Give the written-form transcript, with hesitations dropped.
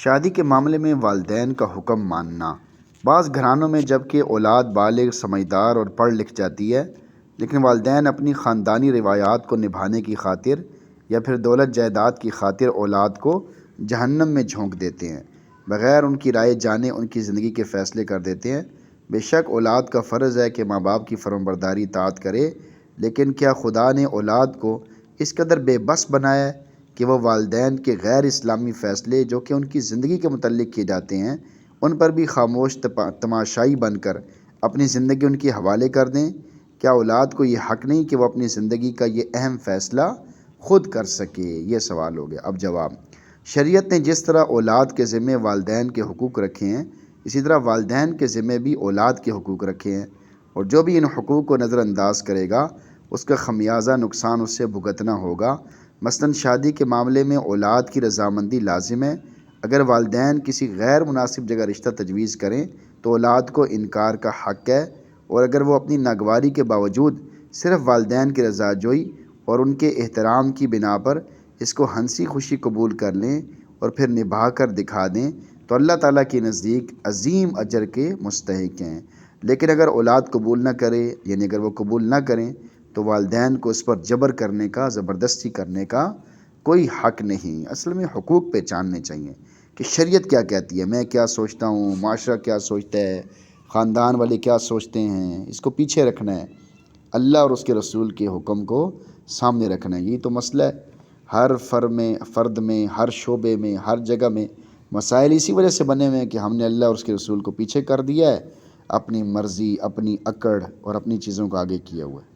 شادی کے معاملے میں والدین کا حکم ماننا۔ بعض گھرانوں میں جب کہ اولاد بالغ، سمجھدار اور پڑھ لکھ جاتی ہے، لیکن والدین اپنی خاندانی روایات کو نبھانے کی خاطر یا پھر دولت جائیداد کی خاطر اولاد کو جہنم میں جھونک دیتے ہیں، بغیر ان کی رائے جانے ان کی زندگی کے فیصلے کر دیتے ہیں۔ بے شک اولاد کا فرض ہے کہ ماں باپ کی فرمانبرداری اطاعت کرے، لیکن کیا خدا نے اولاد کو اس قدر بے بس بنایا ہے کہ وہ والدین کے غیر اسلامی فیصلے جو کہ ان کی زندگی کے متعلق کیے جاتے ہیں ان پر بھی خاموش تماشائی بن کر اپنی زندگی ان کے حوالے کر دیں؟ کیا اولاد کو یہ حق نہیں کہ وہ اپنی زندگی کا یہ اہم فیصلہ خود کر سکے؟ یہ سوال ہو گیا۔ اب جواب، شریعت نے جس طرح اولاد کے ذمے والدین کے حقوق رکھے ہیں، اسی طرح والدین کے ذمے بھی اولاد کے حقوق رکھے ہیں، اور جو بھی ان حقوق کو نظر انداز کرے گا اس کا خمیازہ نقصان اس سے بھگتنا ہوگا۔ مثلاً شادی کے معاملے میں اولاد کی رضامندی لازم ہے۔ اگر والدین کسی غیر مناسب جگہ رشتہ تجویز کریں تو اولاد کو انکار کا حق ہے، اور اگر وہ اپنی ناگواری کے باوجود صرف والدین کی رضا جوئی اور ان کے احترام کی بنا پر اس کو ہنسی خوشی قبول کر لیں اور پھر نبھا کر دکھا دیں تو اللہ تعالیٰ کے نزدیک عظیم اجر کے مستحق ہیں۔ لیکن اگر اولاد قبول نہ کرے، یعنی اگر وہ قبول نہ کریں، تو والدین کو اس پر جبر کرنے کا، زبردستی کرنے کا کوئی حق نہیں۔ اصل میں حقوق پہچاننے چاہیے کہ شریعت کیا کہتی ہے، میں کیا سوچتا ہوں، معاشرہ کیا سوچتا ہے، خاندان والے کیا سوچتے ہیں، اس کو پیچھے رکھنا ہے، اللہ اور اس کے رسول کے حکم کو سامنے رکھنا ہے۔ یہ تو مسئلہ ہے ہر فرد میں، ہر شعبے میں، ہر جگہ میں مسائل اسی وجہ سے بنے ہوئے ہیں کہ ہم نے اللہ اور اس کے رسول کو پیچھے کر دیا ہے، اپنی مرضی، اپنی اکڑ اور اپنی چیزوں کو آگے کیا ہوا ہے۔